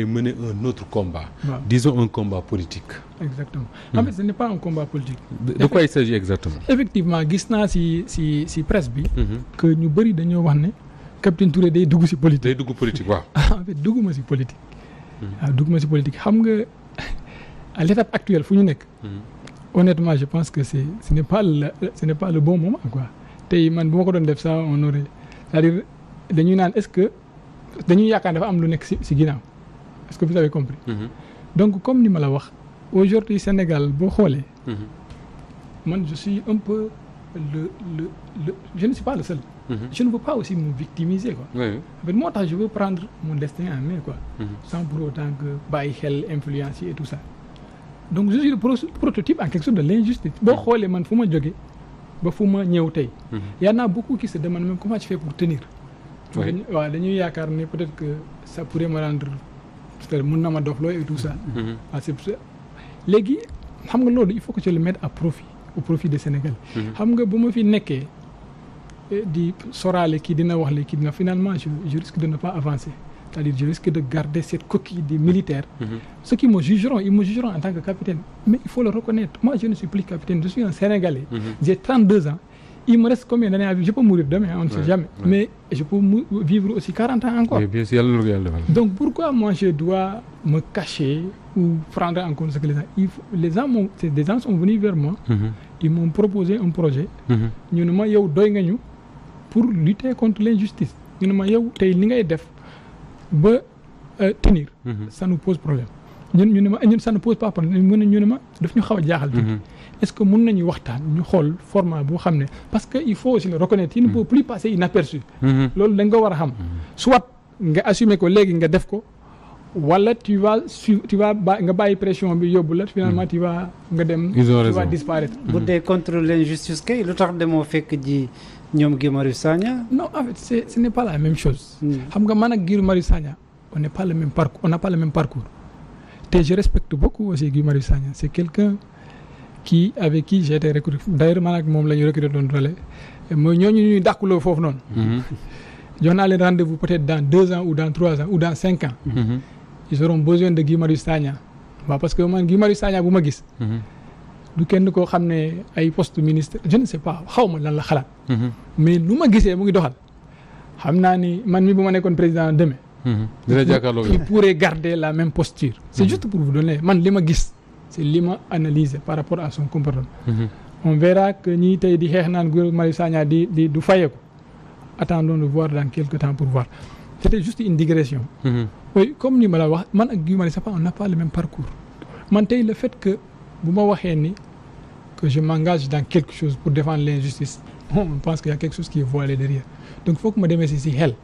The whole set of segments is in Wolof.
mener un autre combat. Wow. Disons un combat politique. Exactement. En fait, ce n'est pas un combat politique. De quoi il s'agit exactement? Effectivement gis naa si presse bi. que ñu bëri dañoo wax ne Capitaine Touré day dugg si politique. day dugg politique waaw. En fait dugguma si politique. waaw dugguma si politique xam nga à l'étape actuelle fu ñu nekk. Honnêtement je pense que ce n'est pas le bon moment quoi. tey man bu ma ko doon def ça on aurait c'est-à-dire dañuy naan est-ce que dañuy yaakaar dafa am lu nekk si ginnaaw est-ce que vous avez compris. Donc comme ni ma la wax aujourd'hui Sénégal boo xoolee. man je suis un peu le je ne suis pas le seul. Je ne veux pas aussi me victimiser quoi. Oui. En fait moo tax je veux prendre mon destin en main quoi. Sans pour autant que bàyyi xel influencier et tout ça. Donc je suis le prototype en quelque sorte de l'injustice. boo xoolee man fu ma jógee ba fu ma ñëw tey. Y en a beaucoup qui se demandent même comment tu fais pour tenir. waaw dañuy yaakaar ne peut-être que ça pourrait me rendre c'est-à-dire mën na ma dofloo et tout ça. waaw c'est léegi xam nga loolu il faut que je le mette à profit au profit des Sénégalais. xam nga bu ma fi nekkee di soraale kii dina wax le kii dina finalement je risque de ne pas avancer c'est-à-dire je risque de garder cette coquille des militaires. Ceux qui me jugeront ils me jugeront en tant que capitaine mais il faut le reconnaître moi je ne suis plus capitaine je suis un Sénégalais. J'ai 32 ans. Il me reste combien d'années à vivre? Je peux mourir demain, on ne sait jamais. Mais je peux vivre aussi 40 ans encore. Oui, bien sûr. Donc pourquoi moi je dois me cacher ou prendre en compte ce que les gens sont venus vers moi. Ils m'ont proposé un projet. ñu ne ma yow doy nga ñu pour lutter contre l'injustice. ñu ne ma yow tey li ngay def ba tenir. Ça nous pose problème. ñu ne ma ça ne pose pas problème ñu ne ma daf ñu xaw a jaaxal tuuti. Est-ce que mën nañu waxtaan ñu xool format boo xam ne parce que il faut aussi le reconnaître il ne peut plus passer inaperçu. loolu da nga ko war a xam. soit nga assumer ko léegi nga def ko wala tu vas nga bàyyi pression bi yóbbu la finalement tu vas nga dem. tu vas disparaître. bu dee contre l'injustice kay lu tax demoo fekk ji ñoom Guy Marius Sagna. non en fait ce n'est pas la même chose. xam nga man ak Guy Marius Sagna on n'a pas le même parcours te je respecte beaucoup aussi Guy Marius Sagna c'est quelqu'un avec qui j'ai été recruté d'ailleurs man ak moom la ñu recruté doon relais mooy ñooñu ñuy dàquloo foofu noonu. jox naa leen rendez-vous peut-être dans 2 ans ou dans 3 ans ou dans 5 ans. Ils auront besoin de Guy Marius Sagna. waaw parce que man Guy Marius Sagna bu ma gis. du kenn koo xam ne ay poste ministre je ne sais pas xaw ma lan la xalaat. mais lu ma gisee mu ngi doxal xam naa ni man mi bu ma nekkoon président demain. il pourrait garder la même posture. C'est juste pour vous donner man li ma gis. C'est li ma analysé par rapport à son comportement. On verra que ñii tey di xeex naan Guy Marius Sagna di du fayeeku attendons de voir dans quelque temps pour voir. C'était juste une digression. Oui comme ni ma la wax man ak Guy Marius Sagna on n'a pas le même parcours. Man tey le fait que bu ma waxee ni que je m'engage dans quelque chose pour défendre l'injustice on pense qu'il y a quelque chose qui est voilé derrière donc il faut que ma demee si xel.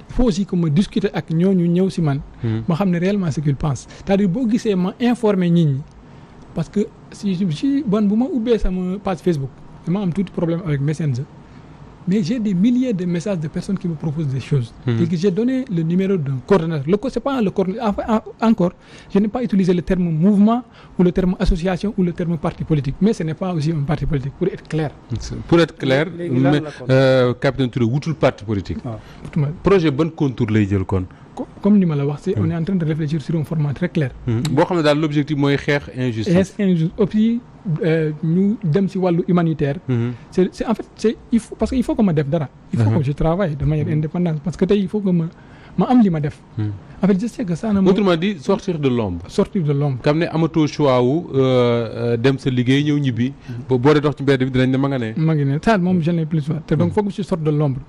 Il faut aussi que ma discuter ak ñooñu ñëw si man. ma xam ne réellement ce qu'ils pensent c'est-à-dire boo gisee ma informer nit ñi. Parce que si bu ma ubbee sama page Facebook dama am tout problème avec Messenger mais j'ai des milliers de messages de personnes qui me proposent des choses. Et que j'ai donné le numéro d'un coordonnateur. C'est pas le coordonnateur encore je n'ai pas utilisé le terme mouvement ou le terme association ou le terme parti politique mais ce n'est pas aussi un parti politique pour être clair. Capitaine Touré wutul parti politique. projet ban contour lay jël kon. Comme ni ma la wax on est en train de réfléchir sur un format très clair. boo xam ne daal l'objectif mooy xeex injustice. aussi ñu dem ci wàllu humanitaire. c'est en fait il faut parce que il faut que ma def dara. il faut que je travaille de manière indépendante parce que tey il faut que ma am li ma def. en fait je sais que ça. autrement dit sortir de l'ombre. xam ne amatoo choix wu dem sa liggéey ñëw ñibbi. boo dee dox ci mbedd bi dinañ ne ma nga ne. ma ngi ne ça moom je n'ai plus choix te donc foog que je sorte de l'ombre.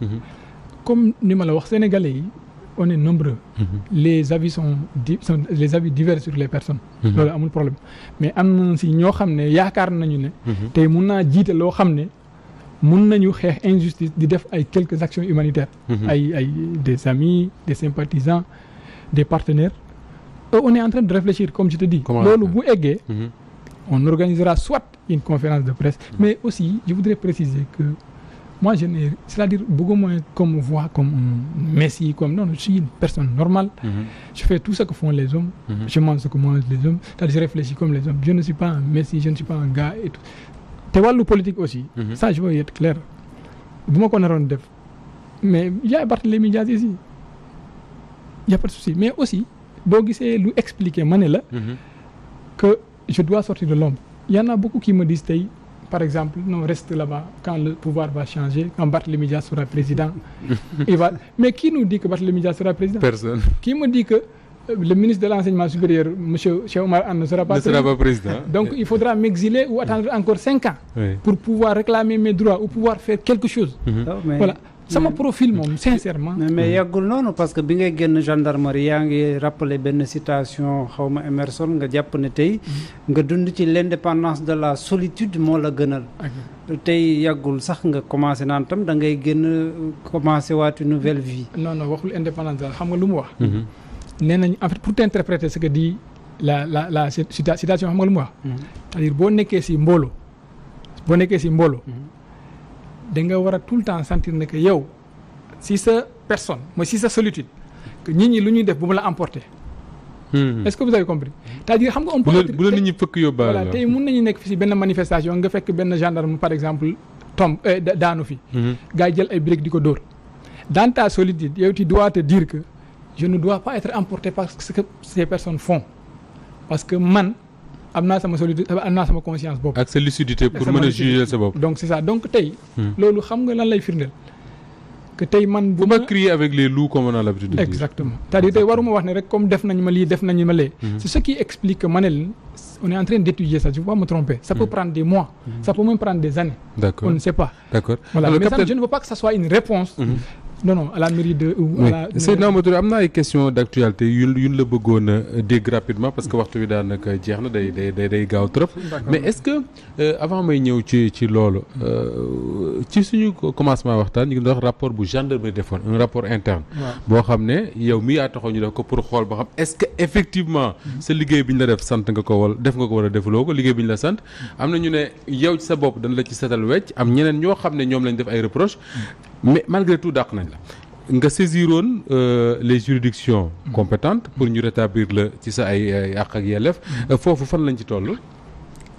comme ni ma la wax sénégalais yi. On est nombreux. Les avis sont les avis divers sur les personnes. loolu amul problème mais am na si ñoo xam ne yaakaar nañu ne. tey mun naa jiite loo xam ne mun nañu xeex injustice di def ay quelques actions humanitaires. ay des amis des sympathisants des partenaires. On est en train de réfléchir comme je te dis. loolu bu eggee. On organisera soit une conférence de presse. Mais aussi je voudrais préciser que. Moi, c'est-à-dire, beaucoup moins comme voit comme un messie, comme non, je suis une personne normale. Je fais tout ce que font les hommes. Je mange ce que mangent les hommes. C'est-à-dire, je réfléchis comme les hommes. Je ne suis pas un messie, je ne suis pas un gars et tout. Te wàllu politique aussi. Ça, je veux être clair. Bu ma ko naroon def. Mais il y a Barthélémy Dias ici. Il n'y a pas de souci. Mais aussi, boo gisee lu expliquer ma ne la que je dois sortir de l'ombre. Il y en a beaucoup qui me disent tey par exemple non reste là-bas quand le pouvoir va changer quand Barthélémy Dias sera président il va mais qui nous dit que Barthélémy Dias sera président? Personne. Qui me dit que le ministre de l'enseignement supérieur monsieur Cheikh Oumar Anne ne sera pas président. Donc il faudra m'exiler ou attendre encore 5 ans pour pouvoir réclamer mes droits ou pouvoir faire quelque chose. Voilà sama profil moom sincèrement. mais yàggul noonu parce que bi ngay génn gendarmerie yaa ngi rappelé benn citation xawma Emerson nga jàpp ne tey nga dund ci l'indépendance de la solitude moo la gënal. tey yàggul sax nga commencé naan tam da ngay génn commencé waat une nouvelle vie. non waxul indépendance daal xam nga lu mu wax. nee nañ en fait pour t'interpréter ce que dit la citation xam nga lu mu wax. c'est-à-dire boo nekkee ci mbooloo da nga war a tout le temps sentir ne que yow si sa personne mooy si sa solitude que nit ñi lu ñuy def bu mu la emporter. Est-ce que vous avez compris? c'est-à-dire xam nga on peut bu la nit ñi fëkk yóbbaale voilà tey mun nañu nekk fi si benn manifestation nga fekk benn gendarme par exemple daanu fi. gars yi jël ay briques di ko dóor. dans ta solitude yow tu dois te dire que je ne dois pas être emporté par ce que ces personnes font parce que man. am naa sama solitude am naa sama conscience bopp. ak sa lucidité pour mën a juger sa bopp. donc c'est ça donc tey. loolu xam nga lan lay firndeel. que tey man bu ma crier avec les loups comme on a l'habitude de dire. exactement c'est-à-dire tey waruma wax ne rek comme def nañu ma lii def nañu ma lee. c'est ce qui explique que ma ne leen on est en train d'étudier ça je ne vais pas me tromper. ça peut prendre des mois. ça peut même prendre des années. d'accord on ne sait pas. d'accord voilà mais ça je ne veux pas que ça soit une réponse. non à la mairie de. Seydina Oumar Touré am na ay questions d'actualité yu la bëggoon a dégg rapidement parce que waxtu bi daanaka jeex na day gaaw trop. mais est-ce que avant may ñëw ci loolu ci suñu commencement waxtaan ñu ngi doon wax rapport bu gendarmerie defoon un rapport interne. boo xam ne yow mii yaa taxaw ñu def ko pour xool ba xam est-ce que effectivement sa liggéey bi ñu la def sant nga ko wala def nga ko wala defuloo ko liggéey bi ñu la sant am na ñu ne yow ci sa bopp dañ la ci setal wecc am ñeneen ñoo xam ne ñoom lañ def ay reproches mais malgré tout dàq nañ la. nga saisiroon les juridictions compétentes pour ñu rétablir la ci sa ay àq ak yelleef foofu fan lañ ci toll.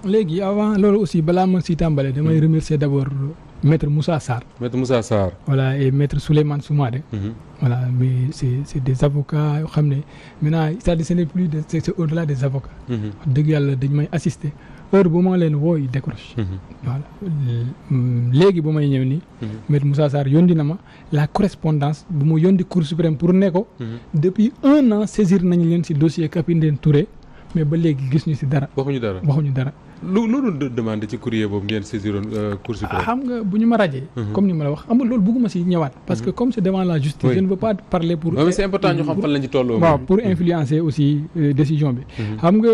léegi avant loolu aussi balaa ma si tàmbale damay remercier d'abord maître Moussa Sarr. maître Moussa Sarr. voilà et maître Souleymane Soumaré. voilà mais c'est des avocats yoo xam ne maintenant c'est-à-dire ce n'est plus c'est au-delà des avocats. dëgg yàlla dañ may assister heure bu ma leen woo yi décroche. voilà léegi bu may ñëw nii. maître Moussa Sarr yónni na ma la correspondance bu mu yónni Cour suprême pour ne ko. depuis 1 an saisir nañu leen ci dossier Capitaine Touré mais ba léegi gis ñu ci dara. waxuñu dara. lu doon demandé ci courrier boobu ngeen saisiroon Cour suprême. xam nga bu ñu ma rajee. comme ni ma la wax xam nga loolu bëgguma ci ñëwaat. parce que comme c'est devant la justice. je ne veux pas parler pour. mais c'est important ñu xam fan lañ ci toll. waaw pour influencer aussi décision bi. xam nga